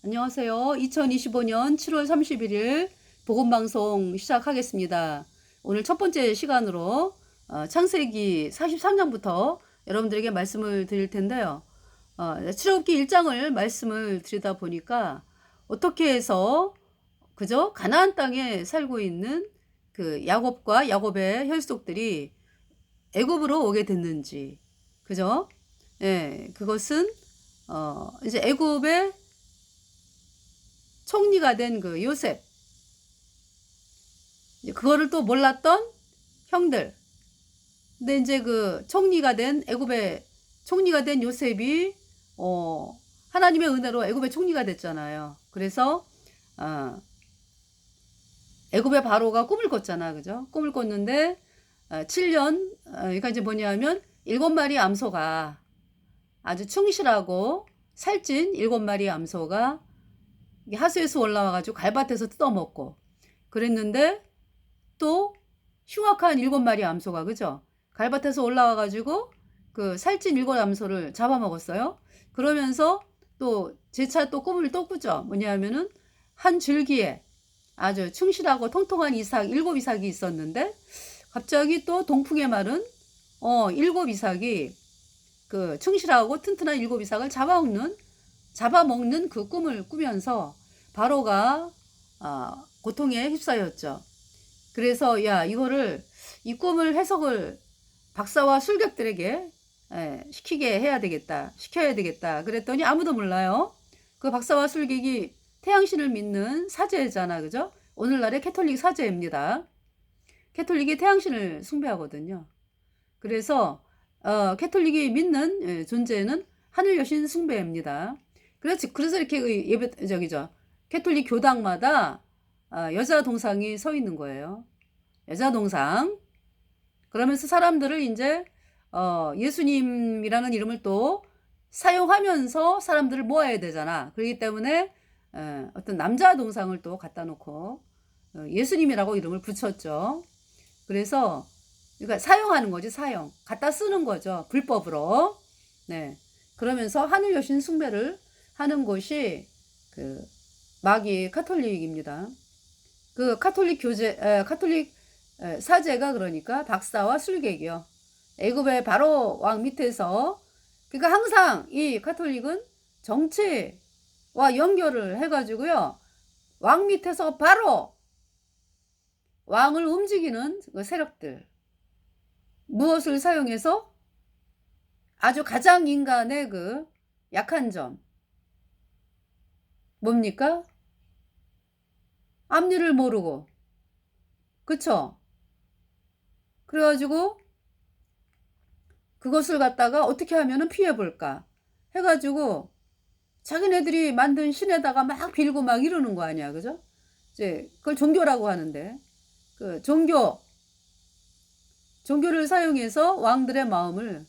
안녕하세요. 2025년 7월 31일 복음방송 시작하겠습니다. 오늘 첫 번째 시간으로 창세기 43장부터 여러분들에게 말씀을 드릴 텐데요. 출애굽기 1장을 말씀을 드리다 보니까 어떻게 해서 그저 가나안 땅에 살고 있는 그 야곱과 야곱의 혈족들이 애굽으로 오게 됐는지, 그죠? 예, 그것은 이제 애굽의 총리가 된 그 요셉, 그거를 또 몰랐던 형들. 근데 이제 그 총리가 된 애굽의 총리가 된 요셉이 하나님의 은혜로 애굽의 총리가 됐잖아요. 그래서 애굽의 바로가 꿈을 꿨잖아, 그죠? 꿈을 꿨는데 7년, 그러니까 이제 뭐냐면 7마리 암소가 아주 충실하고 살찐 7마리 암소가 하수에서 올라와가지고 갈밭에서 뜯어먹고 그랬는데 또 흉악한 7마리 암소가, 그죠? 갈밭에서 올라와가지고 그 살찐 7암소를 잡아먹었어요. 그러면서 또 재차 또 꿈을 또 꾸죠. 뭐냐면은 한 줄기에 아주 충실하고 통통한 이삭 7이삭이 있었는데 갑자기 또 동풍의 말은 7이삭이 그 충실하고 튼튼한 7이삭을 잡아먹는 그 꿈을 꾸면서 바로가 고통에 휩싸였죠. 그래서 이 꿈을 해석을 박사와 술객들에게 시켜야 되겠다. 그랬더니 아무도 몰라요. 그 박사와 술객이 태양신을 믿는 사제잖아, 그죠? 오늘날의 캐톨릭 사제입니다. 캐톨릭이 태양신을 숭배하거든요. 그래서 캐톨릭이 믿는 존재는 하늘 여신 숭배입니다. 그래서 이렇게 캐톨릭 교당마다 여자 동상이 서 있는 거예요. 여자 동상. 그러면서 사람들을 이제 예수님이라는 이름을 또 사용하면서 사람들을 모아야 되잖아. 그렇기 때문에 어떤 남자 동상을 또 갖다 놓고 예수님이라고 이름을 붙였죠. 그래서 그러니까 사용하는 거지, 사용. 갖다 쓰는 거죠. 불법으로. 네. 그러면서 하늘 여신 숭배를 하는 곳이 그 마귀 카톨릭입니다. 그 카톨릭 사제가 그러니까 박사와 술객이요. 애굽의 바로 왕 밑에서 그러니까 항상 이 카톨릭은 정치와 연결을 해가지고요. 왕 밑에서 바로 왕을 움직이는 그 세력들. 무엇을 사용해서 아주 가장 인간의 그 약한 점. 뭡니까? 앞니를 모르고. 그쵸? 그래가지고 그것을 갖다가 어떻게 하면은 피해볼까? 해가지고 자기네들이 만든 신에다가 막 빌고 막 이러는 거 아니야. 그죠? 이제 그걸 종교라고 하는데 그 종교를 사용해서 왕들의 마음을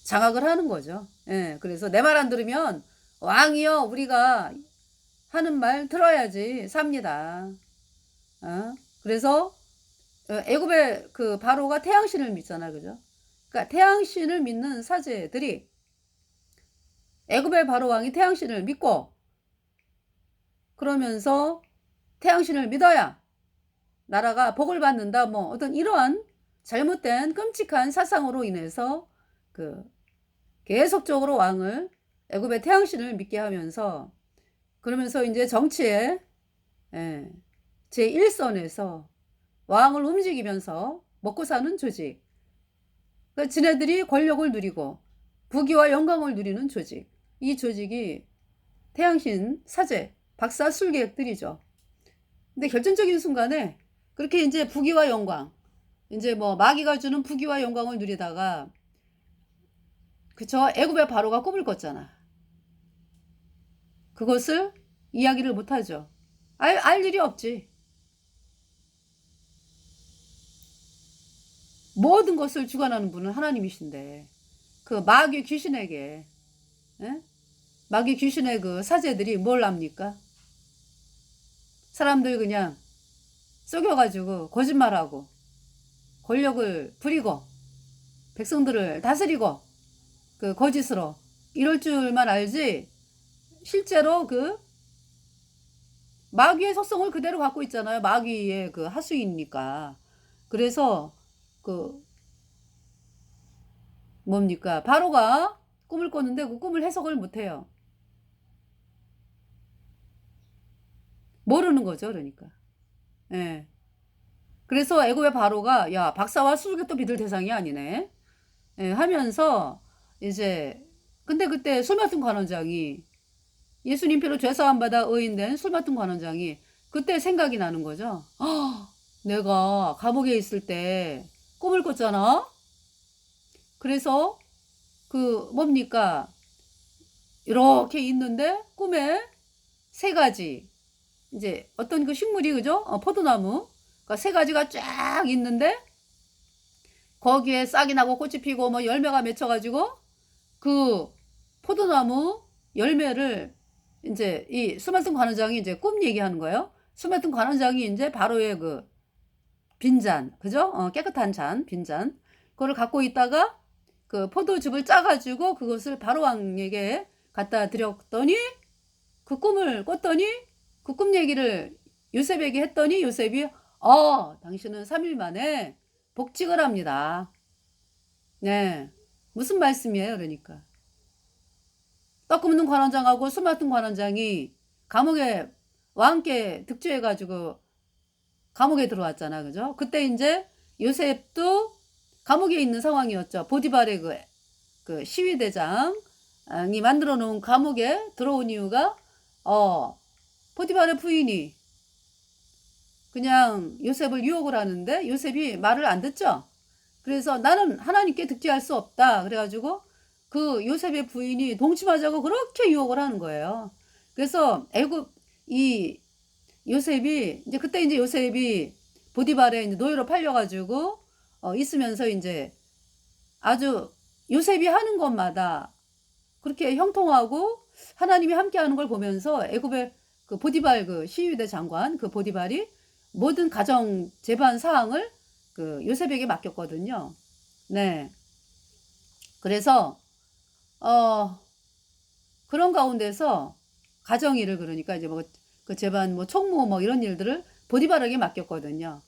장악을 하는 거죠. 예, 그래서 내 말 안 들으면 왕이요, 우리가 하는 말 들어야지 삽니다. 그래서 애굽의 그 바로가 태양신을 믿잖아, 그죠? 그러니까 태양신을 믿는 사제들이 애굽의 바로 왕이 태양신을 믿고 그러면서 태양신을 믿어야 나라가 복을 받는다, 뭐 어떤 이러한 잘못된 끔찍한 사상으로 인해서 그 계속적으로 왕을 애굽의 태양신을 믿게 하면서 그러면서 이제 정치에 제1선에서 왕을 움직이면서 먹고 사는 조직. 그러니까 지네들이 권력을 누리고 부귀와 영광을 누리는 조직. 이 조직이 태양신 사제, 박사 술객들이죠. 근데 결정적인 순간에 그렇게 이제 부귀와 영광, 이제 뭐 마귀가 주는 부귀와 영광을 누리다가 그쵸? 애굽의 바로가 꿈을 꿨잖아. 그것을 이야기를 못하죠. 알 일이 없지. 모든 것을 주관하는 분은 하나님이신데 그 마귀 귀신에게 마귀 귀신의 그 사제들이 뭘 합니까? 사람들 그냥 속여가지고 거짓말하고 권력을 부리고 백성들을 다스리고 그 거짓으로 이럴 줄만 알지 실제로 그 마귀의 속성을 그대로 갖고 있잖아요. 마귀의 그 하수이니까. 그래서 그 뭡니까? 바로가 꿈을 꿨는데 그 꿈을 해석을 못해요. 모르는 거죠, 그러니까. 예. 그래서 애고의 바로가 야 박사와 수수께끼 믿을 대상이 아니네. 예, 하면서 이제 근데 그때 술 맡은 관원장이 예수님 피로 죄사함 받아 의인된 술 맡은 관원장이 그때 생각이 나는 거죠. 내가 감옥에 있을 때 꿈을 꿨잖아. 그래서 그 뭡니까 이렇게 있는데 꿈에 세 가지 이제 어떤 그 식물이 그죠? 포도나무 그러니까 세 가지가 쫙 있는데 거기에 싹이 나고 꽃이 피고 뭐 열매가 맺혀가지고 그 포도나무 열매를 이제 이 수말등 관원장이 이제 꿈 얘기하는 거예요. 수말등 관원장이 이제 바로의 그 빈잔, 그죠? 깨끗한 잔, 빈잔. 그거를 갖고 있다가 그 포도즙을 짜가지고 그것을 바로왕에게 갖다 드렸더니 그 꿈을 꿨더니 그 꿈 얘기를 요셉에게 했더니 요셉이 당신은 3일 만에 복직을 합니다. 네. 무슨 말씀이에요, 그러니까. 떡 굽는 관원장하고 술 맡은 관원장이 감옥에 왕께 득죄해가지고 감옥에 들어왔잖아, 그죠? 그때 이제 요셉도 감옥에 있는 상황이었죠. 보디발의 그 시위대장이 만들어 놓은 감옥에 들어온 이유가 보디발의 부인이 그냥 요셉을 유혹을 하는데 요셉이 말을 안 듣죠. 그래서 나는 하나님께 득죄할 수 없다. 그래가지고 그 요셉의 부인이 동침하자고 그렇게 유혹을 하는 거예요. 그래서 애굽 이 요셉이 이제 그때 이제 요셉이 보디발에 이제 노예로 팔려가지고 있으면서 이제 아주 요셉이 하는 것마다 그렇게 형통하고 하나님이 함께하는 걸 보면서 애굽의 그 보디발 그 시위대 장관 그 보디발이 모든 가정 재반 사항을 그 요셉에게 맡겼거든요. 네. 그래서 그런 가운데서 가정 일을 그러니까 이제 뭐 그 재반 뭐 총무 뭐 이런 일들을 보디발에게 맡겼거든요.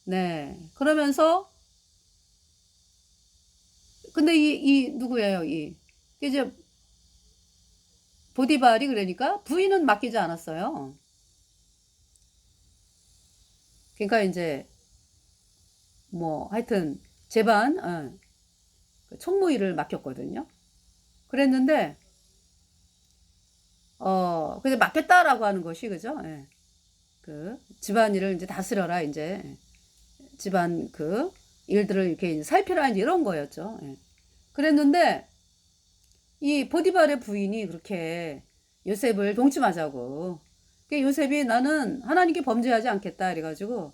네. 그러면서 근데 이 누구예요? 이제 보디발이 그러니까 부인은 맡기지 않았어요. 그러니까 이제 뭐 하여튼 재반 총무 일을 맡겼거든요. 그랬는데 근데 맡겠다라고 하는 것이 그죠? 예. 그 집안일을 이제 다스려라 이제 집안 그 일들을 이렇게 이제 살피라 이제 이런 거였죠. 예. 그랬는데 이 보디발의 부인이 그렇게 요셉을 동침하자고. 요셉이 나는 하나님께 범죄하지 않겠다 이래가지고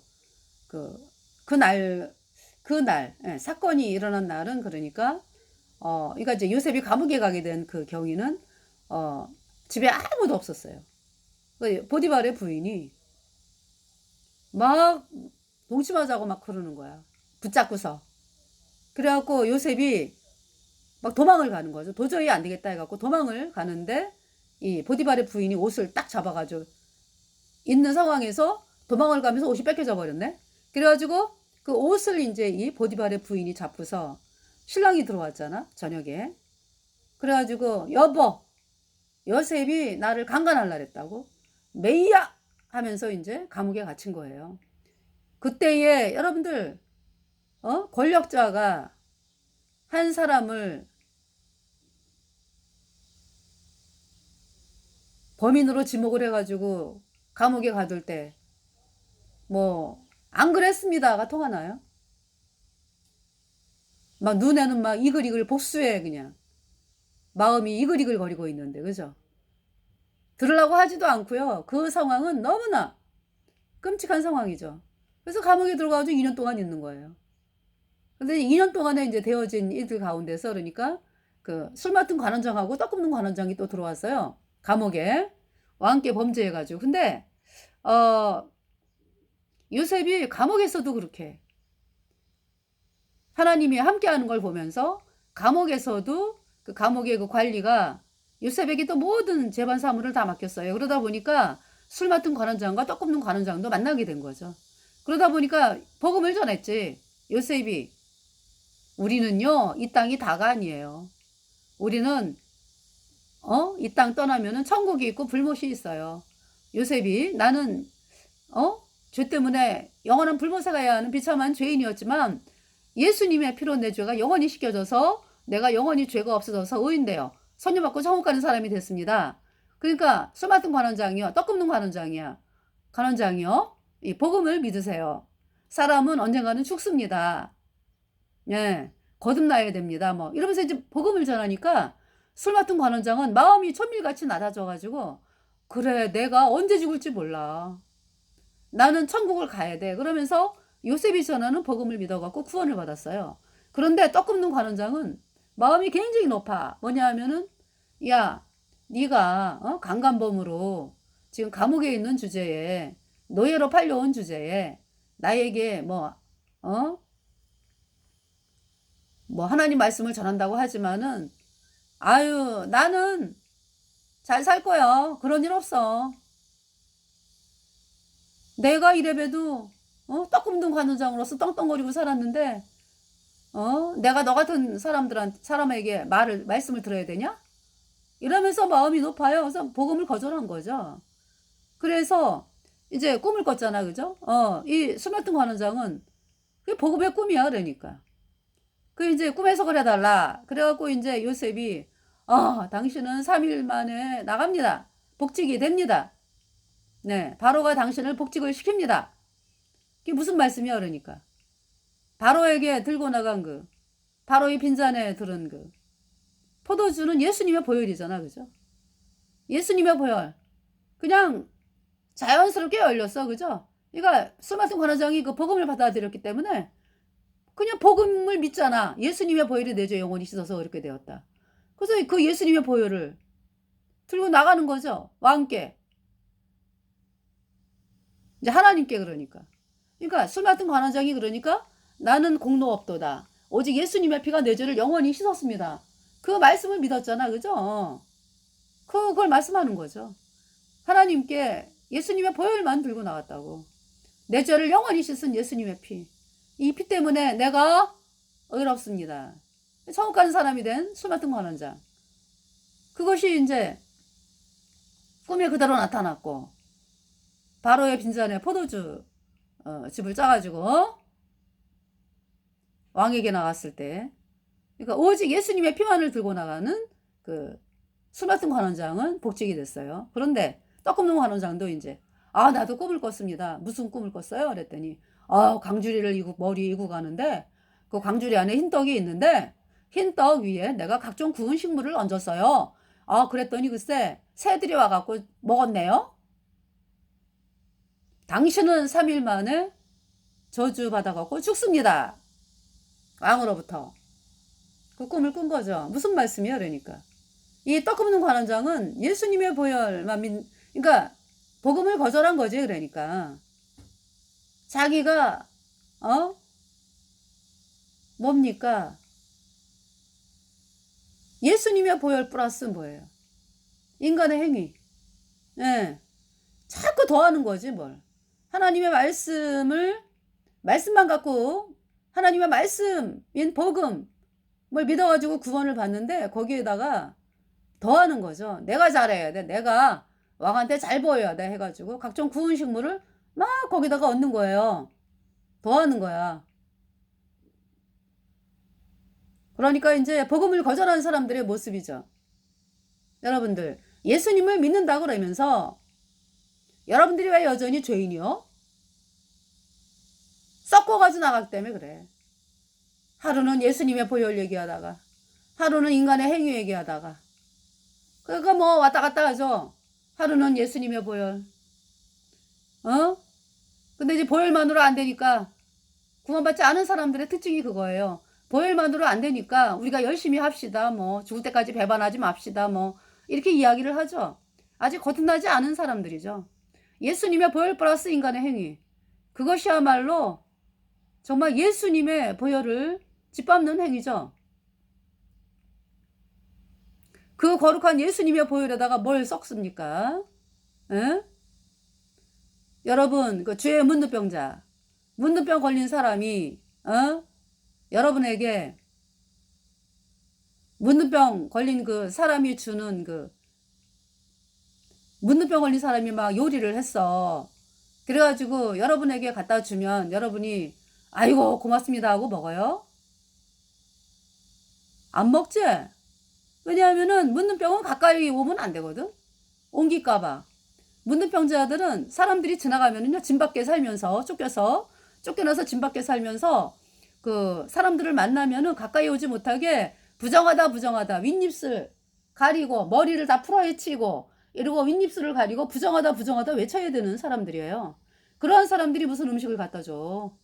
그 그날 사건이 일어난 날은 그러니까 그러니까 이제 요셉이 감옥에 가게 된 그 경위는 집에 아무도 없었어요. 보디발의 부인이 막 동침하자고 막 그러는 거야. 붙잡고서. 그래갖고 요셉이 막 도망을 가는 거죠. 도저히 안 되겠다 해갖고 도망을 가는데 이 보디발의 부인이 옷을 딱 잡아가지고 있는 상황에서 도망을 가면서 옷이 뺏겨져 버렸네. 그래가지고 그 옷을 이제 이 보디발의 부인이 잡고서 신랑이 들어왔잖아 저녁에. 그래가지고 여보 요셉이 나를 강간하려 했다고 메이야 하면서 이제 감옥에 갇힌 거예요. 그때에 여러분들 권력자가 한 사람을 범인으로 지목을 해가지고 감옥에 가둘 때 뭐 안 그랬습니다가 통하나요? 막 눈에는 막 이글이글 복수해 그냥 마음이 이글이글 거리고 있는데 그죠? 들으려고 하지도 않고요. 그 상황은 너무나 끔찍한 상황이죠. 그래서 감옥에 들어가가지고 2년 동안 있는 거예요. 근데 2년 동안에 이제 되어진 이들 가운데서 그러니까 그 술 맡은 관원장하고 떡 굽는 관원장이 또 들어왔어요. 감옥에 왕께 범죄해가지고. 근데 요셉이 감옥에서도 그렇게 하나님이 함께하는 걸 보면서 감옥에서도 그 감옥의 그 관리가 요셉에게 또 모든 재반 사무를 다 맡겼어요. 그러다 보니까 술 맡은 관원장과 떡 굽는 관원장도 만나게 된 거죠. 그러다 보니까 복음을 전했지. 요셉이 우리는요 이 땅이 다가 아니에요. 우리는 이 땅 떠나면은 천국이 있고 불못이 있어요. 요셉이 나는 죄 때문에 영원한 불못에 가야 하는 비참한 죄인이었지만 예수님의 피로 내 죄가 영원히 씻겨져서 내가 영원히 죄가 없어져서 의인되어 선녀받고 천국 가는 사람이 됐습니다. 그러니까 술 맡은 관원장이요, 떡 굽는 관원장이야. 관원장이요, 이 복음을 믿으세요. 사람은 언젠가는 죽습니다. 예, 거듭나야 됩니다. 뭐 이러면서 이제 복음을 전하니까 술 맡은 관원장은 마음이 천밀같이 낮아져가지고 그래 내가 언제 죽을지 몰라. 나는 천국을 가야 돼. 그러면서 요셉이 전하는 복음을 믿어갖고 구원을 받았어요. 그런데 떡 굽는 관원장은 마음이 굉장히 높아. 뭐냐 하면은 야 네가 강간범으로 지금 감옥에 있는 주제에 노예로 팔려온 주제에 나에게 뭐 하나님 말씀을 전한다고 하지만은 아유 나는 잘 살 거야. 그런 일 없어. 내가 이래봬도 떡 굽는 관원장으로서 떵떵거리고 살았는데 내가 너 같은 사람에게 말씀을 들어야 되냐? 이러면서 마음이 높아요. 그래서 복음을 거절한 거죠. 그래서 이제 꿈을 꿨잖아, 그죠? 이 술 맡은 관원장은 그게 복음의 꿈이야, 그러니까. 그 이제 꿈 해석을 해달라. 그래갖고 이제 요셉이 당신은 3일 만에 나갑니다. 복직이 됩니다. 네, 바로가 당신을 복직을 시킵니다. 그게 무슨 말씀이야, 그러니까. 바로에게 들고 나간 바로의 빈잔에 들은 포도주는 예수님의 보혈이잖아, 그죠? 예수님의 보혈. 그냥 자연스럽게 열렸어, 그죠? 그러니까 술 맡은 관원장이 그 복음을 받아들였기 때문에 그냥 복음을 믿잖아. 예수님의 보혈이 내 죄 영원히 씻어서 그렇게 되었다. 그래서 그 예수님의 보혈을 들고 나가는 거죠. 왕께. 이제 하나님께 그러니까. 그러니까 술 맡은 관원장이 그러니까 나는 공로 없도다. 오직 예수님의 피가 내 죄를 영원히 씻었습니다. 그 말씀을 믿었잖아. 그죠? 그걸 말씀하는 거죠. 하나님께 예수님의 보혈만 들고 나갔다고. 내 죄를 영원히 씻은 예수님의 피. 이 피 때문에 내가 의롭습니다. 천국 가는 사람이 된 술 맡은 관원장. 그것이 이제 꿈에 그대로 나타났고 바로의 빈잔에 포도주 집을 짜가지고 왕에게 나갔을 때 그러니까 오직 예수님의 피만을 들고 나가는 그 술 맡은 관원장은 복직이 됐어요. 그런데 떡 굽는 관원장도 이제 나도 꿈을 꿨습니다. 무슨 꿈을 꿨어요? 그랬더니 광주리를 머리에 이고 가는데 그 광주리 안에 흰떡이 있는데 흰떡 위에 내가 각종 구운 식물을 얹었어요. 그랬더니 글쎄 새들이 와갖고 먹었네요. 당신은 3일 만에 저주 받아갖고 죽습니다. 왕으로부터. 그 꿈을 꾼 거죠. 무슨 말씀이야, 그러니까. 이 떡 굽는 관원장은 예수님의 보혈만 그러니까 복음을 거절한 거지, 그러니까. 자기가 뭡니까? 예수님의 보혈 플러스 뭐예요? 인간의 행위. 예. 자꾸 더하는 거지, 뭘. 하나님의 말씀만 갖고 하나님의 말씀인 복음 뭘 믿어가지고 구원을 받는데 거기에다가 더하는 거죠. 내가 잘해야 돼. 내가 왕한테 잘 보여야 돼 해가지고 각종 구운 식물을 막 거기다가 얹는 거예요. 더하는 거야. 그러니까 이제 복음을 거절하는 사람들의 모습이죠. 여러분들 예수님을 믿는다 그러면서 여러분들이 왜 여전히 죄인이요? 썩어가지고 나가기 때문에 그래. 하루는 예수님의 보혈 얘기하다가 하루는 인간의 행위 얘기하다가 그러니까 뭐 왔다 갔다 하죠. 하루는 예수님의 보혈. 근데 이제 보혈만으로 안 되니까 구원받지 않은 사람들의 특징이 그거예요. 보혈만으로 안 되니까 우리가 열심히 합시다. 뭐 죽을 때까지 배반하지 맙시다. 뭐 이렇게 이야기를 하죠. 아직 거듭나지 않은 사람들이죠. 예수님의 보혈 플러스 인간의 행위. 그것이야말로 정말 예수님의 보혈을 짓밟는 행위죠. 그 거룩한 예수님의 보혈에다가 뭘 섞습니까? 에? 여러분, 그 죄의 문둥병자, 문둥병 걸린 사람이, 여러분에게 문둥병 걸린 그 사람이 주는 그, 문둥병 걸린 사람이 막 요리를 했어. 그래가지고 여러분에게 갖다 주면 여러분이, 아이고, 고맙습니다 하고 먹어요? 안 먹지? 왜냐하면은 문둥병은 가까이 오면 안 되거든? 옮길까봐. 문둥병자들은 사람들이 지나가면은요, 집 밖에 살면서, 쫓겨나서 집 밖에 살면서, 그, 사람들을 만나면은 가까이 오지 못하게 부정하다, 윗입술 가리고, 머리를 다 풀어헤치고, 이러고 윗입술을 가리고, 부정하다 외쳐야 되는 사람들이에요. 그러한 사람들이 무슨 음식을 갖다 줘.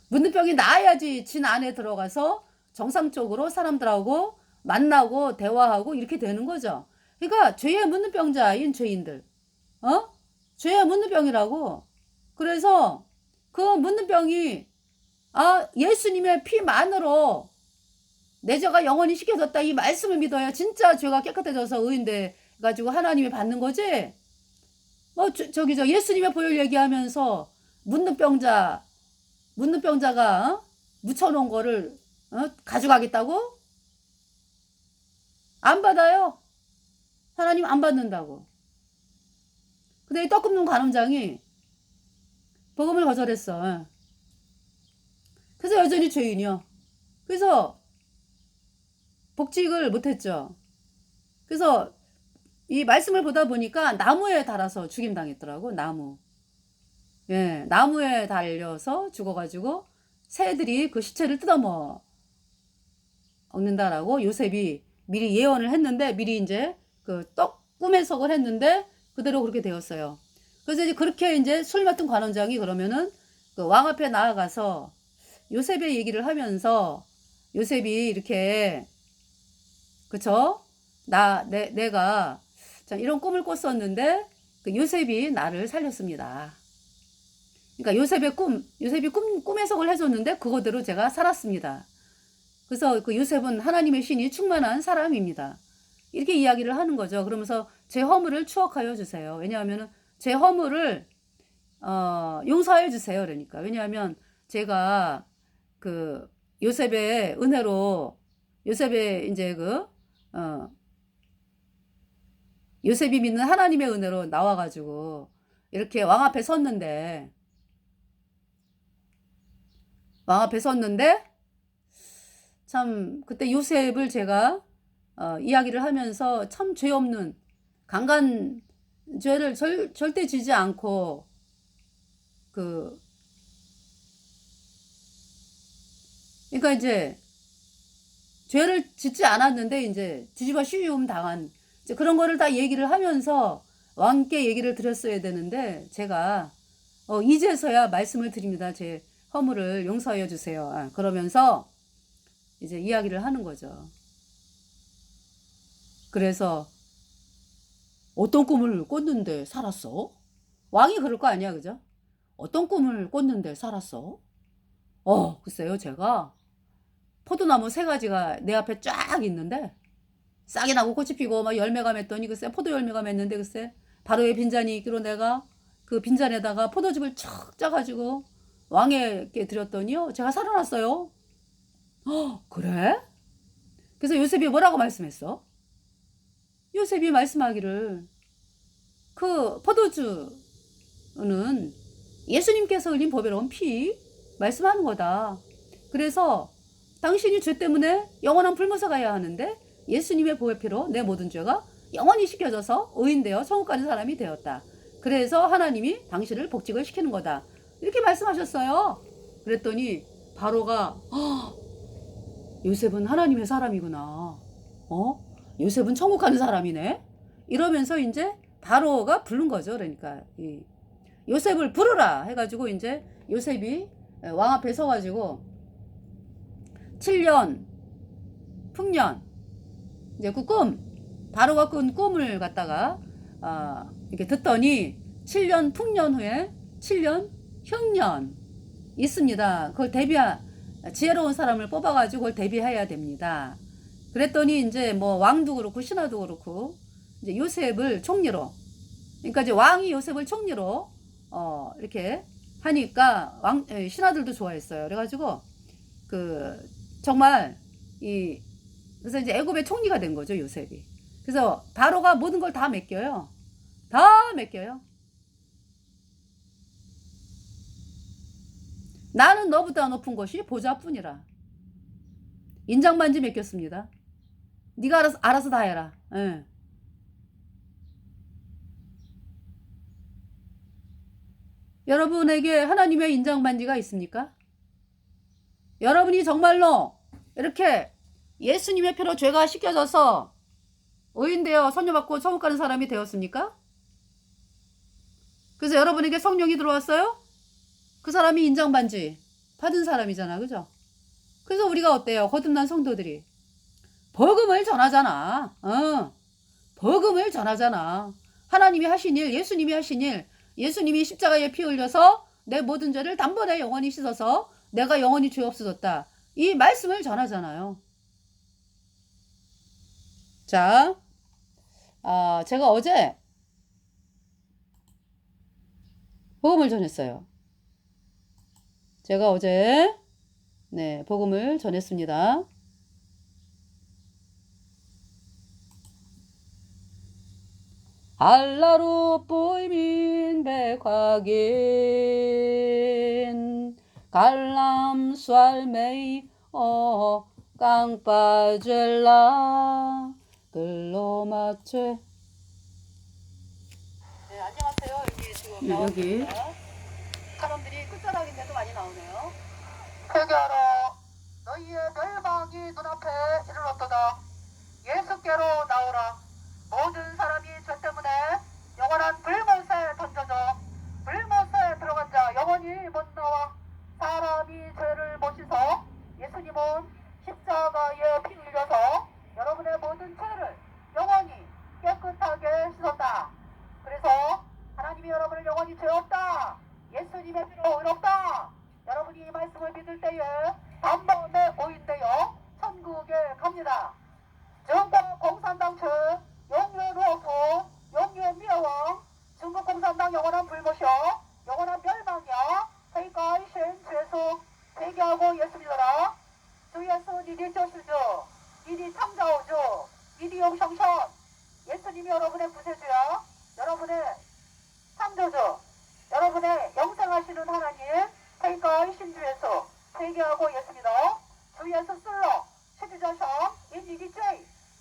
문둥병이 나아야지 진 안에 들어가서 정상적으로 사람들하고 만나고 대화하고 이렇게 되는 거죠. 그러니까 죄의 문둥병자인 죄인들, 죄의 문둥병이라고. 그래서 그 문둥병이 예수님의 피만으로 내 죄가 영원히 씻겨졌다, 이 말씀을 믿어야 진짜 죄가 깨끗해져서 의인돼 가지고 하나님이 받는 거지. 예수님의 보혈 얘기하면서 문둥병자가 묻혀놓은 거를 가져가겠다고? 안 받아요. 하나님 안 받는다고. 근데 이 떡 굽는 관원장이 복음을 거절했어. 그래서 여전히 죄인이요. 그래서 복직을 못했죠. 그래서 이 말씀을 보다 보니까 나무에 달아서 죽임당했더라고. 나무에 달려서 죽어가지고 새들이 그 시체를 뜯어먹는다라고 요셉이 미리 예언을 했는데, 미리 이제 그 떡 꿈해석을 했는데 그대로 그렇게 되었어요. 그래서 이제 그렇게 이제 술 맡은 관원장이 그러면은 그 왕 앞에 나아가서 요셉의 얘기를 하면서, 요셉이 이렇게, 그쵸? 내가 참 이런 꿈을 꿨었는데 그 요셉이 나를 살렸습니다. 그러니까 요셉이 꿈 해석을 해줬는데 그거대로 제가 살았습니다. 그래서 그 요셉은 하나님의 신이 충만한 사람입니다. 이렇게 이야기를 하는 거죠. 그러면서 제 허물을 추억하여 주세요. 왜냐하면 제 허물을 용서하여 주세요. 그러니까 왜냐하면 제가 그 요셉의 은혜로, 요셉의 이제 요셉이 믿는 하나님의 은혜로 나와가지고 이렇게 왕 앞에 섰는데 참 그때 요셉을 제가 이야기를 하면서 참 죄 없는 강간 죄를 절대 지지 않고 그러니까 이제 죄를 짓지 않았는데 이제 뒤집어 씌움 당한 이제 그런 거를 다 얘기를 하면서 왕께 얘기를 드렸어야 되는데, 제가 이제서야 말씀을 드립니다. 제 허물을 용서하여 주세요. 그러면서 이제 이야기를 하는 거죠. 그래서 어떤 꿈을 꿨는데 살았어? 왕이 그럴 거 아니야, 그죠? 어떤 꿈을 꿨는데 살았어? 글쎄요, 제가 포도나무 3가지가 내 앞에 쫙 있는데 싹이 나고 꽃이 피고 막 열매가 맺더니 글쎄 포도 열매가 맺는데 글쎄 바로의 빈잔이 있기로 내가 그 빈잔에다가 포도즙을 쫙 짜가지고 왕에게 드렸더니요, 제가 살아났어요. 그래? 그래서 요셉이 뭐라고 말씀했어? 요셉이 말씀하기를 그 포도주는 예수님께서 흘린 보배로운 피 말씀하는 거다. 그래서 당신이 죄 때문에 영원한 불못에 가야 하는데 예수님의 보혈피로 내 모든 죄가 영원히 씻겨져서 의인되어 천국 가는 사람이 되었다. 그래서 하나님이 당신을 복직을 시키는 거다. 이렇게 말씀하셨어요. 그랬더니 바로가 요셉은 하나님의 사람이구나. 요셉은 천국 가는 사람이네. 이러면서 이제 바로가 부른 거죠. 그러니까 요셉을 부르라 해가지고 이제 요셉이 왕 앞에 서가지고 7년 풍년 이제 그 바로가 꾼 꿈을 갖다가 이렇게 듣더니 7년 풍년 후에 7년 흉년 있습니다. 그걸 지혜로운 사람을 뽑아가지고 그걸 대비해야 됩니다. 그랬더니 이제 뭐 왕도 그렇고 신하도 그렇고 이제 요셉을 총리로, 그러니까 이제 왕이 요셉을 총리로 이렇게 하니까 신하들도 좋아했어요. 그래가지고 그 정말 이 그래서 이제 애굽의 총리가 된 거죠, 요셉이. 그래서 바로가 모든 걸 다 맡겨요. 다 맡겨요. 나는 너보다 높은 것이 보좌뿐이라. 인장반지 맡겼습니다. 네가 알아서 다 해라. 예. 여러분에게 하나님의 인장반지가 있습니까? 여러분이 정말로 이렇게 예수님의 피로 죄가 씻겨져서 의인되어 선녀받고 천국 가는 사람이 되었습니까? 그래서 여러분에게 성령이 들어왔어요? 그 사람이 인정반지 받은 사람이잖아. 그죠? 그래서 우리가 어때요? 거듭난 성도들이 복음을 전하잖아. 복음을 전하잖아. 하나님이 하신 일, 예수님이 하신 일, 예수님이 십자가에 피 흘려서 내 모든 죄를 단번에 영원히 씻어서 내가 영원히 죄 없어졌다. 이 말씀을 전하잖아요. 자, 제가 어제 복음을 전했어요. 제가 어제 복음을 전했습니다. 알라루 뿌이민 백화긴 갈람쌀메이 깡빠젤라 글로마체. 네, 안녕하세요. 여기 지금 여기 사람들이 끝자락인데도 많이 나오네요. 회개하라. 너희의 멸망이 눈앞에 이르렀도다. 예수께로 나오라. 모든 사람이 죄 때문에 영원한 불못에 던져져 불못에 들어간 자 영원히 못 나와. 사람이 죄를 못 씻어 예수님은 십자가에 피 흘려서 여러분의 모든 죄를 영원히 깨끗하게 씻었다. 그래서 하나님이 여러분을 영원히 죄 없다, 예수님의 피로 의롭다. 여러분이 이 말씀을 믿을 때에 단번에 오인되어 천국에 갑니다. 중국 공산당 죄 영유의 루오프, 영유의 미어왕, 중국 공산당 영원한 불못이요 영원한 멸망이야. 회가이신 죄수 회개하고 예수 믿어라. 주 예수 니디救世主, 니디 창조주, 니디 용성션. 예수님이 여러분의 구세주야, 여러분의 창조주, 여러분의 영생하시는 하나님. 회가이신 주 예수 회개하고 예수 믿어. 주 예수 슬로 십자성 인니디 죄.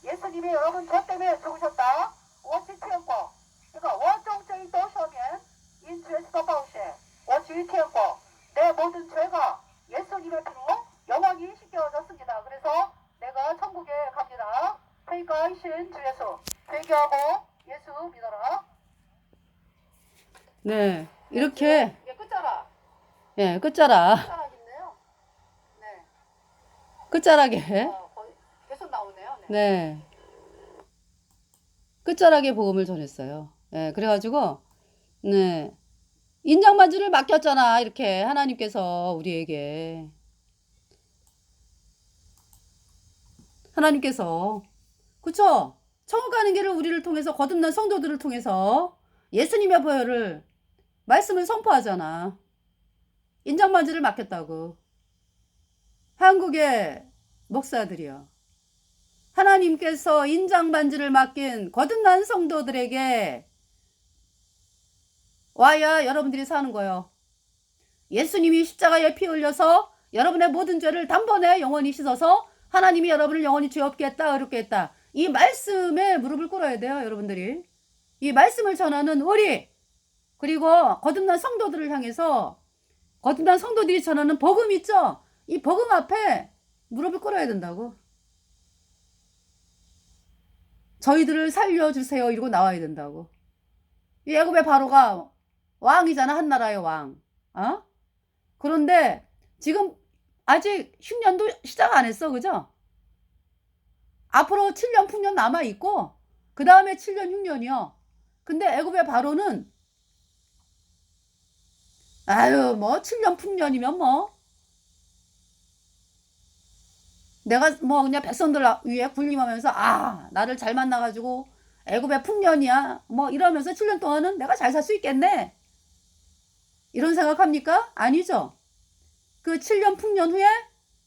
예수님이 여러분 죄 때문에 죽으셨다. 我是天国, 그러니까 我种罪都赦免因죄受报血. 我是天国, 내 모든 죄가 예수님의 피로 영원히 씻겨졌습니다. 그래서 내가 천국에 갑니다. 회개하신 주 예수 회개하고 예수 믿어라. 네, 이렇게 끝자락. 예, 끝자락. 끝자락 있네요. 네. 끝자락에 계속 나오네요. 네. 끝자락에 복음을 전했어요. 네, 그래가지고, 인장반지를 맡겼잖아. 이렇게 하나님께서 우리에게. 하나님께서. 그쵸? 천국 가는 길을 우리를 통해서, 거듭난 성도들을 통해서 예수님의 보혈을, 말씀을 선포하잖아. 인장반지를 맡겼다고. 한국의 목사들이요. 하나님께서 인장반지를 맡긴 거듭난 성도들에게 와야 여러분들이 사는 거예요. 예수님이 십자가에 피 흘려서 여러분의 모든 죄를 단번에 영원히 씻어서 하나님이 여러분을 영원히 죄 없게 했다, 어렵게 했다. 이 말씀에 무릎을 꿇어야 돼요, 여러분들이. 이 말씀을 전하는 우리, 그리고 거듭난 성도들을 향해서 거듭난 성도들이 전하는 복음 있죠? 이 복음 앞에 무릎을 꿇어야 된다고. 저희들을 살려주세요 이러고 나와야 된다고. 이 애굽의 바로가 왕이잖아, 한 나라의 왕. 그런데 지금 아직 흉년도 시작 안 했어, 그죠? 앞으로 7년 풍년 남아있고 그 다음에 7년 흉년이요. 근데 애굽의 바로는 뭐 7년 풍년이면 뭐 내가 뭐 그냥 백성들 위에 군림하면서 나를 잘 만나가지고 애굽의 풍년이야 뭐 이러면서 7년 동안은 내가 잘 살 수 있겠네 이런 생각합니까? 아니죠. 그 7년 풍년 후에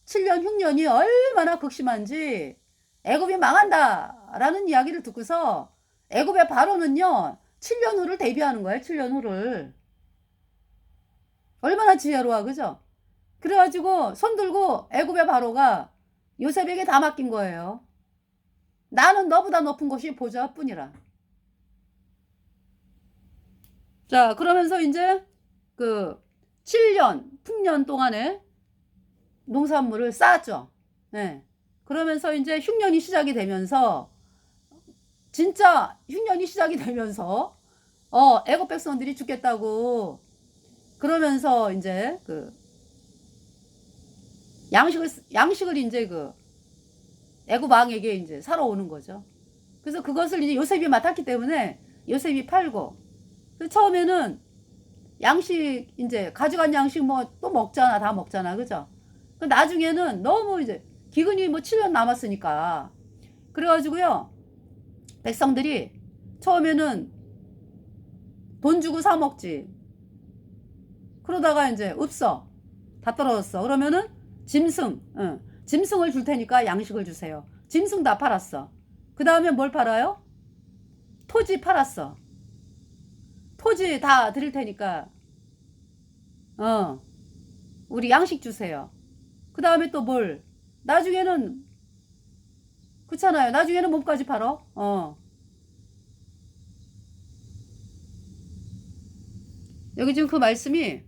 7년 흉년이 얼마나 극심한지 애굽이 망한다라는 이야기를 듣고서 애굽의 바로는요 7년 후를 대비하는 거예요. 7년 후를. 얼마나 지혜로워 그죠? 그래가지고 손들고 애굽의 바로가 요셉에게 다 맡긴 거예요. 나는 너보다 높은 곳이 보좌뿐이라. 자 그러면서 이제 그 7년 풍년 동안에 농산물을 쌓았죠. 네. 그러면서 이제 흉년이 시작이 되면서 진짜 흉년이 시작이 되면서 애굽 백성들이 죽겠다고 그러면서 이제 그 양식을 이제 그 애굽 왕에게 이제 사러 오는 거죠. 그래서 그것을 이제 요셉이 맡았기 때문에 요셉이 팔고 처음에는 양식 이제 가져간 양식 뭐 또 먹잖아 다 먹잖아 그죠? 나중에는 너무 이제 기근이 뭐 7년 남았으니까 그래가지고요 백성들이 처음에는 돈 주고 사 먹지 그러다가 이제 없어 다 떨어졌어 그러면은 짐승을 줄 테니까 양식을 주세요. 짐승 다 팔았어. 그 다음에 뭘 팔아요? 토지 팔았어. 토지 다 드릴 테니까 우리 양식 주세요. 그 다음에 또 뭘? 나중에는 그렇잖아요. 나중에는 몸까지 팔어. 여기 지금 그 말씀이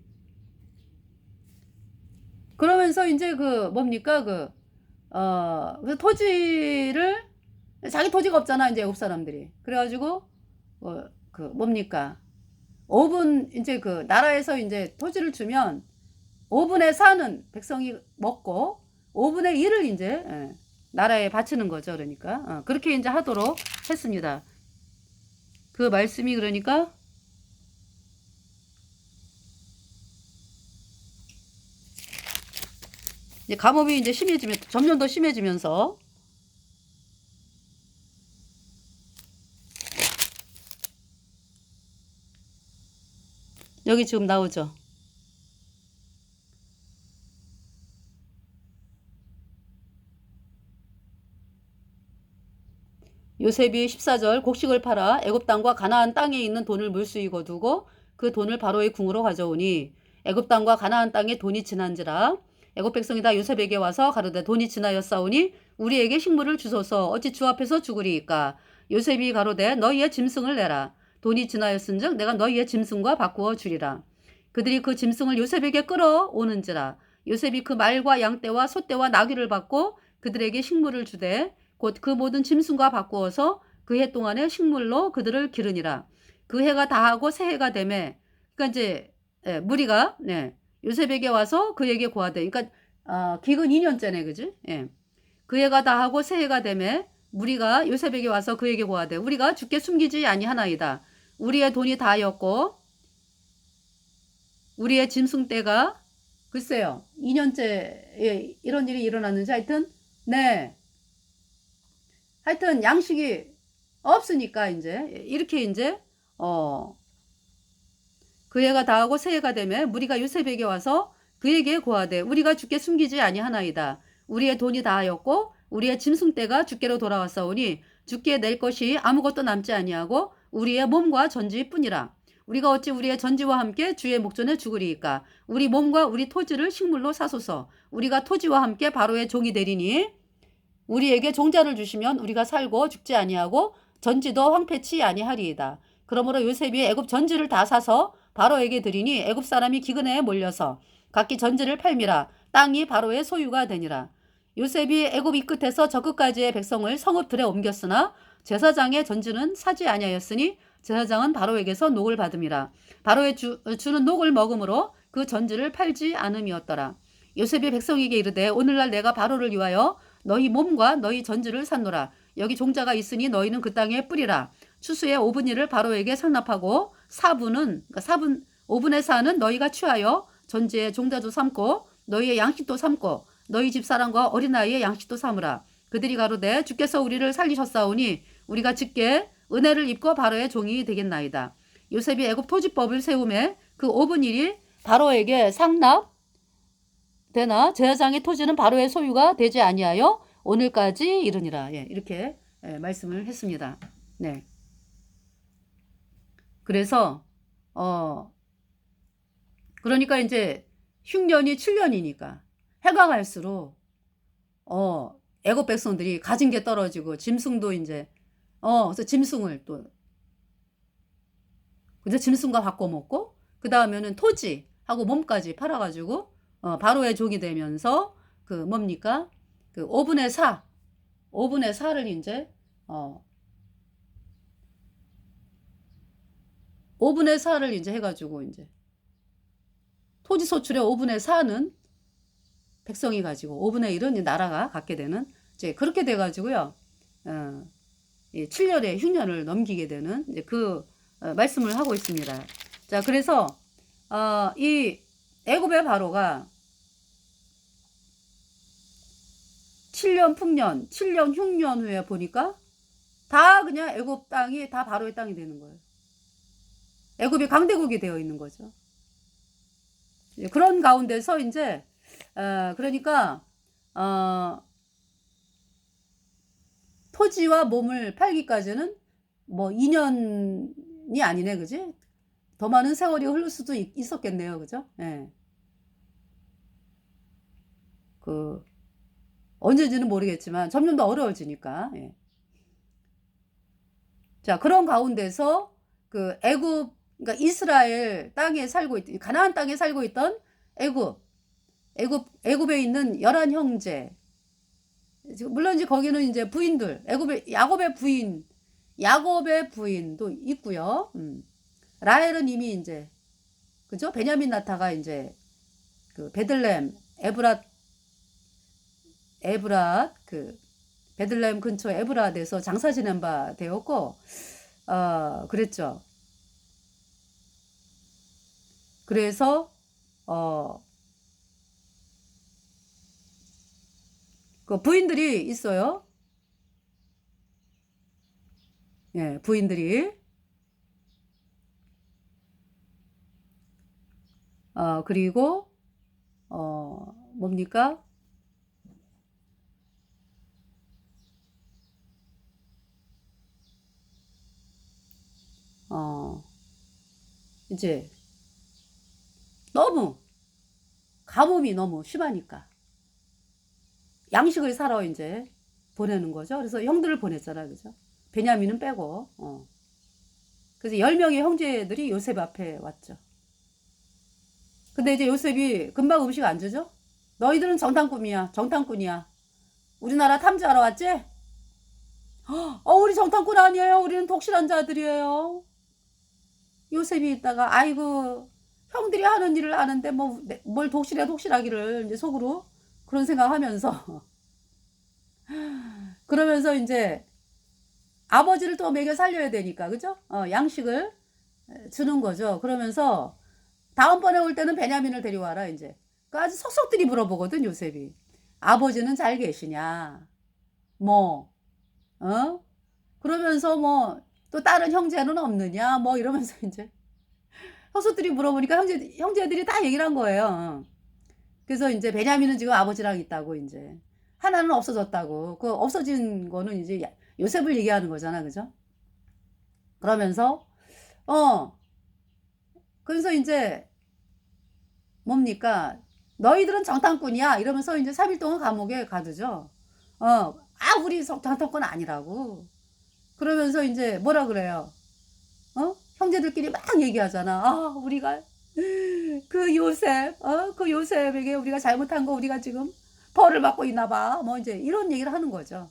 그러면서 이제 그 뭡니까 그 토지를 자기 토지가 없잖아 이제 애굽 사람들이 그래가지고 그 뭡니까 5분 이제 그 나라에서 이제 토지를 주면 5분의 4는 백성이 먹고 5분의 1을 이제 나라에 바치는 거죠. 그러니까 그렇게 이제 하도록 했습니다. 그 말씀이 그러니까 이제 감염이 이제 심해지면 점점 더 심해지면서 여기 지금 나오죠. 요셉이 14절 곡식을 팔아 애굽 땅과 가나안 땅에 있는 돈을 물수히 거두고 그 돈을 바로의 궁으로 가져오니 애굽 땅과 가나안 땅에 돈이 지난지라 애굽 백성이 다 요셉에게 와서 가로되 돈이 지나였사오니 우리에게 식물을 주소서 어찌 주 앞에서 죽으리이까 요셉이 가로되 너희의 짐승을 내라 돈이 지나였은즉 내가 너희의 짐승과 바꾸어 주리라 그들이 그 짐승을 요셉에게 끌어오는지라 요셉이 그 말과 양떼와 소떼와 나귀를 받고 그들에게 식물을 주되 곧 그 모든 짐승과 바꾸어서 그 해 동안에 식물로 그들을 기르니라. 그 해가 다하고 새 해가 되매 그러니까 이제 무리가 요셉에게 와서 그에게 고하되 그러니까 기근 2년째네 그지? 그 해가 다하고 새 해가 되매 무리가 요셉에게 와서 그에게 고하되 우리가 주께 숨기지 아니하나이다. 우리의 돈이 다하였고 우리의 짐승떼가 글쎄요 2년째 이런 일이 일어났는지 하여튼 양식이 없으니까 이제 이렇게 이제 그 해가 다하고 새 해가 되매 무리가 요셉에게 와서 그에게 고하되 우리가 주께 숨기지 아니하나이다. 우리의 돈이 다하였고 우리의 짐승떼가 주께로 돌아왔사오니 주께 낼 것이 아무것도 남지 아니하고 우리의 몸과 전지뿐이라. 우리가 어찌 우리의 전지와 함께 주의 목전에 죽으리이까. 우리 몸과 우리 토지를 식물로 사소서. 우리가 토지와 함께 바로의 종이 되리니 우리에게 종자를 주시면 우리가 살고 죽지 아니하고 전지도 황폐치 아니하리이다. 그러므로 요셉이 애굽 전지를 다 사서 바로에게 드리니 애굽 사람이 기근에 몰려서 각기 전지를 팔미라 땅이 바로의 소유가 되니라. 요셉이 애굽 이 끝에서 저 끝까지의 백성을 성읍들에 옮겼으나 제사장의 전지는 사지 아니하였으니 제사장은 바로에게서 녹을 받음이라. 바로의 주는 녹을 먹음으로 그 전지를 팔지 않음이었더라. 요셉이 백성에게 이르되 오늘날 내가 바로를 위하여 너희 몸과 너희 전지를 샀노라. 여기 종자가 있으니 너희는 그 땅에 뿌리라. 추수의 5분 1을 바로에게 상납하고 5분의 4는 너희가 취하여 전지의 종자도 삼고 너희의 양식도 삼고 너희 집사람과 어린아이의 양식도 삼으라. 그들이 가로되 주께서 우리를 살리셨사오니 우리가 주께 은혜를 입고 바로의 종이 되겠나이다. 요셉이 애굽 토지법을 세우매 그 5분 일이 바로에게 상납 되나 제사장의 토지는 바로의 소유가 되지 아니하여 오늘까지 이르니라. 예, 이렇게 말씀을 했습니다. 네. 그래서 그러니까 이제 흉년이 7년이니까 해가 갈수록 애굽 백성들이 가진 게 떨어지고 짐승도 이제 그래서 짐승을 또 그래서 짐승과 바꿔 먹고 그 다음에는 토지하고 몸까지 팔아가지고 바로의 종이 되면서 그 뭡니까 그 5분의 4를 이제 5분의 4를 이제 해가지고 이제 토지 소출의 5분의 4는 백성이 가지고 5분의 1은 나라가 갖게 되는 이제 그렇게 돼가지고요. 7년의 흉년을 넘기게 되는 이제 그 말씀을 하고 있습니다. 자, 그래서 이 애굽의 바로가 7년 풍년, 7년 흉년 후에 보니까 다 그냥 애굽 땅이 다 바로의 땅이 되는 거예요. 애굽이 강대국이 되어 있는 거죠. 그런 가운데서 이제 그러니까 토지와 몸을 팔기까지는 뭐 2년이 아니네, 그지? 더 많은 세월이 흐를 수도 있었겠네요, 그죠? 예. 그 언제인지는 모르겠지만 점점 더 어려워지니까. 예. 자, 그런 가운데서 그 애굽 그러니까 이스라엘 땅에 살고 있던 가나안 땅에 살고 있던 애굽에 있는 11형제. 물론 이제 거기는 이제 부인들, 야곱의 부인도 있고요. 라헬은 이미 이제 그죠? 베냐민 나타가 이제 그 베들레헴 에브랏 그 베들레헴 근처 에브랏에서 장사 지낸 바 되었고 그랬죠. 그래서 그 부인들이 있어요. 예, 부인들이 그리고 뭡니까? 이제 너무 가뭄이 너무 심하니까 양식을 사러 이제 보내는 거죠. 그래서 형들을 보냈잖아요, 그죠? 베냐민은 빼고. 그래서 10명의 형제들이 요셉 앞에 왔죠. 근데 이제 요셉이 금방 음식 안 주죠? 너희들은 정탐꾼이야. 우리나라 탐지하러 왔지? 우리 정탐꾼 아니에요. 우리는 독실한 자들이에요. 요셉이 있다가 아이고 형들이 하는 일을 아는데 뭐 뭘 독실하기를 이제 속으로 그런 생각하면서 그러면서 이제 아버지를 또 먹여 살려야 되니까 그죠? 양식을 주는 거죠. 그러면서 다음번에 올 때는 베냐민을 데려와라 이제. 그 아주 속속들이 물어보거든 요셉이. 아버지는 잘 계시냐? 뭐 그러면서 뭐 또 다른 형제는 없느냐? 뭐 이러면서 이제 속속들이 물어보니까 형제들이 다 얘기를 한 거예요. 그래서 이제 베냐민은 지금 아버지랑 있다고 이제 하나는 없어졌다고. 그 없어진 거는 이제 요셉을 얘기하는 거잖아, 그죠? 그러면서 그래서 이제 뭡니까? 너희들은 정탐꾼이야 이러면서 이제 3일 동안 감옥에 가두죠. 우리 정탐꾼 아니라고. 그러면서 이제 뭐라 그래요? 형제들끼리 막 얘기하잖아. 우리가 그 요셉에게 우리가 잘못한 거 우리가 지금 벌을 받고 있나 봐. 뭐 이제 이런 얘기를 하는 거죠.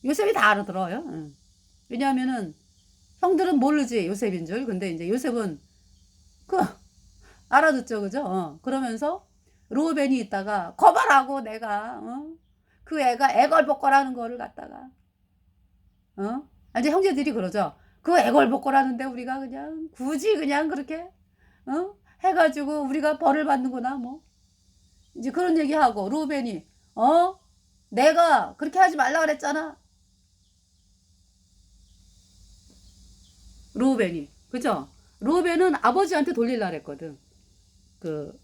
요셉이 다 알아들어요. 왜냐하면은 형들은 모르지 요셉인 줄. 근데 이제 요셉은 그 알아듣죠, 그죠? 그러면서 로벤이 있다가 거발하고 내가 그 애가 애걸복걸하는 거를 갖다가 이제 형제들이 그러죠. 그 애걸복걸하는데 우리가 그냥 굳이 그냥 그렇게 해가지고 우리가 벌을 받는구나 뭐 이제 그런 얘기하고 로벤이 어? 내가 그렇게 하지 말라 그랬잖아. 루벤이. 그죠? 루벤은 아버지한테 돌릴라 그랬거든. 그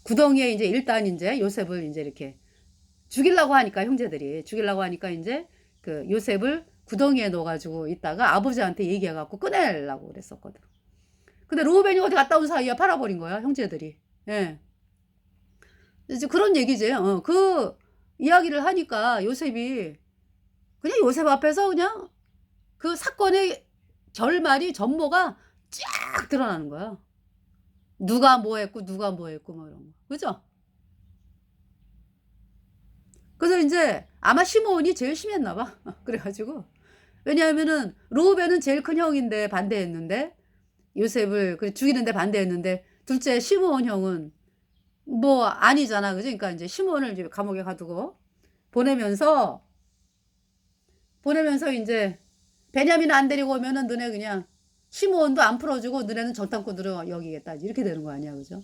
구덩이에 이제 일단 이제 요셉을 이제 이렇게 죽이려고 하니까 형제들이 죽이려고 하니까 이제 그 요셉을 구덩이에 넣어가지고 있다가 아버지한테 얘기해갖고 꺼내려고 그랬었거든. 근데 루벤이 어디 갔다 온 사이에 팔아버린 거야 형제들이. 예. 이제 그런 얘기지. 그 이야기를 하니까 요셉이 그냥 요셉 앞에서 그냥 그 사건의 결말이 전모가 쫙 드러나는 거야. 누가 뭐 했고 누가 뭐 했고 뭐 이런 거. 그죠? 그래서 이제 아마 시므온이 제일 심했나 봐. 그래가지고 왜냐하면은 로우벤은 제일 큰 형인데 반대했는데 요셉을 죽이는데 반대했는데 둘째 시므온 형은 뭐 아니잖아. 그죠? 그러니까 이제 시므온을 이제 감옥에 가두고 보내면서 이제 베냐민 안 데리고 오면은 너네 그냥 시므온도 안 풀어주고 너네는 정탐꾼으로 여기겠다. 이렇게 되는 거 아니야. 그죠?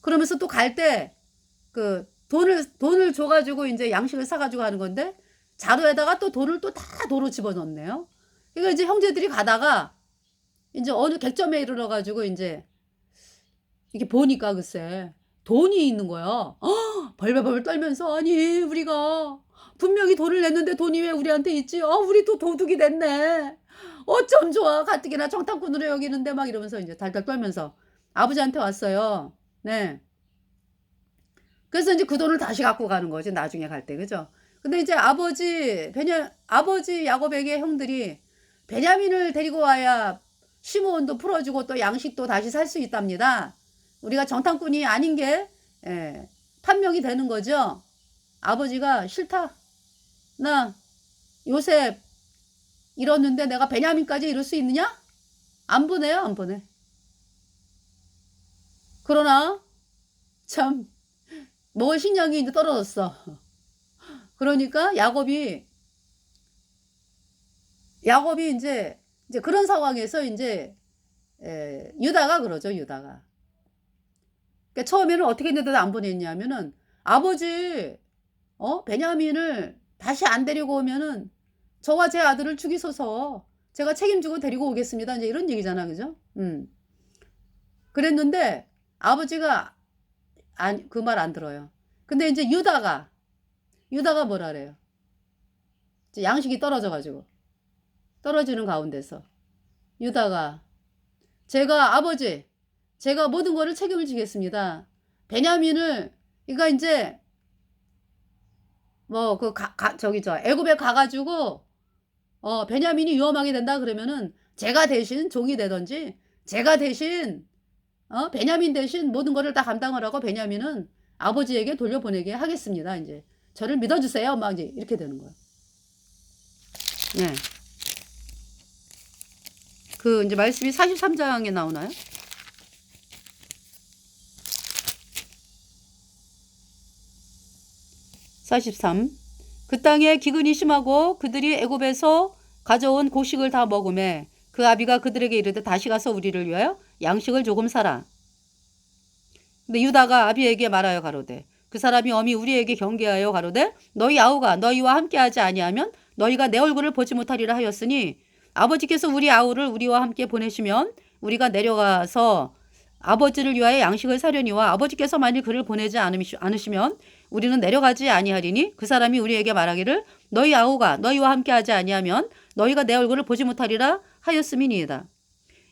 그러면서 또 갈 때 그 돈을 줘가지고 이제 양식을 사가지고 하는 건데 자루에다가 또 돈을 또 다 도로 집어넣네요. 그러니까 이제 형제들이 가다가 이제 어느 객점에 이르러가지고 이제 이렇게 보니까 글쎄 돈이 있는 거야. 벌벌벌 떨면서 아니 우리가 분명히 돈을 냈는데 돈이 왜 우리한테 있지? 우리 또 도둑이 됐네. 어쩜 좋아. 가뜩이나 정탐꾼으로 여기는데 막 이러면서 이제 달달 떨면서 아버지한테 왔어요. 네. 그래서 이제 그 돈을 다시 갖고 가는 거지 나중에 갈 때. 그죠? 근데 이제 아버지 야곱에게 형들이 베냐민을 데리고 와야 시므온도 풀어주고 또 양식도 다시 살 수 있답니다. 우리가 정탐꾼이 아닌 게 판명이 되는 거죠. 아버지가 싫다. 나 요셉 잃었는데 내가 베냐민까지 잃을 수 있느냐? 안 보내요, 안 보내. 그러나 참 먹을 식량이 이제 떨어졌어. 그러니까 야곱이 이제 그런 상황에서 이제 유다가 그러죠, 유다가. 그러니까 처음에는 어떻게 했는데도 안 보냈냐면은 아버지 베냐민을 다시 안 데리고 오면은 저와 제 아들을 죽이소서 제가 책임지고 데리고 오겠습니다. 이제 이런 얘기잖아, 그죠? 그랬는데 아버지가 그 말 안 들어요. 근데 이제 유다가 뭐라 그래요? 이제 양식이 떨어져가지고 떨어지는 가운데서 유다가 아버지 제가 모든 거를 책임을 지겠습니다. 베냐민을 그러니까 이제 뭐 저기 애굽에 가가지고 베냐민이 위험하게 된다 그러면은 제가 대신 종이 되든지 제가 대신 베냐민 대신 모든 거를 다 감당을 하고 베냐민은 아버지에게 돌려보내게 하겠습니다. 이제 저를 믿어주세요. 막 이제 이렇게 되는 거야. 네. 그 이제 말씀이 43장에 나오나요? 43. 그 땅에 기근이 심하고 그들이 애굽에서 가져온 곡식을 다 먹음에 그 아비가 그들에게 이르되 다시 가서 우리를 위하여 양식을 조금 사라. 근데 유다가 아비에게 말하여 가로되 그 사람이 엄히 우리에게 경계하여 가로되 너희 아우가 너희와 함께하지 아니하면 너희가 내 얼굴을 보지 못하리라 하였으니 아버지께서 우리 아우를 우리와 함께 보내시면 우리가 내려가서 아버지를 위하여 양식을 사려니와 아버지께서 만일 그를 보내지 않으시면 우리는 내려가지 아니하리니 그 사람이 우리에게 말하기를 너희 아우가 너희와 함께하지 아니하면 너희가 내 얼굴을 보지 못하리라 하였음이니이다.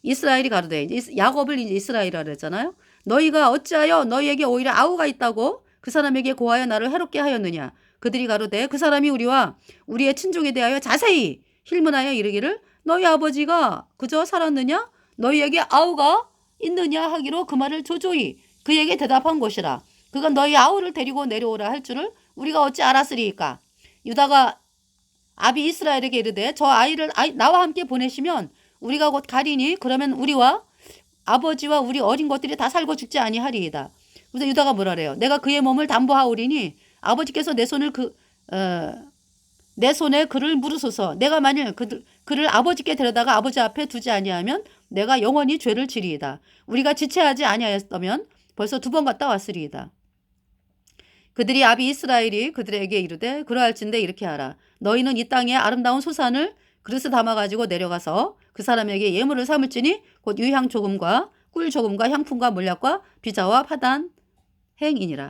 이스라엘이 가로되 야곱을 이스라엘이라 그랬잖아요. 너희가 어찌하여 너희에게 오히려 아우가 있다고 그 사람에게 고하여 나를 해롭게 하였느냐. 그들이 가로되 그 사람이 우리와 우리의 친족에 대하여 자세히 힐문하여 이르기를 너희 아버지가 그저 살았느냐 너희에게 아우가 있느냐 하기로 그 말을 조조히 그에게 대답한 것이라. 그가 너희 아우를 데리고 내려오라 할 줄을 우리가 어찌 알았으리이까. 유다가 아비 이스라엘에게 이르되 저 아이를 나와 함께 보내시면 우리가 곧 가리니 그러면 우리와 아버지와 우리 어린 것들이 다 살고 죽지 아니하리이다. 그래서 유다가 뭐라 그래요? 내가 그의 몸을 담보하오리니 아버지께서 내 손에 그를 물으소서. 내가 만일 그를 아버지께 데려다가 아버지 앞에 두지 아니하면 내가 영원히 죄를 지리이다. 우리가 지체하지 아니하였다면 벌써 2번 갔다 왔으리이다. 그들이 아비 이스라엘이 그들에게 이르되 그러할진대 이렇게 하라. 너희는 이 땅에 아름다운 소산을 그릇에 담아가지고 내려가서 그 사람에게 예물을 삼을지니 곧 유향 조금과 꿀 조금과 향품과 몰약과 비자와 파단 행이니라.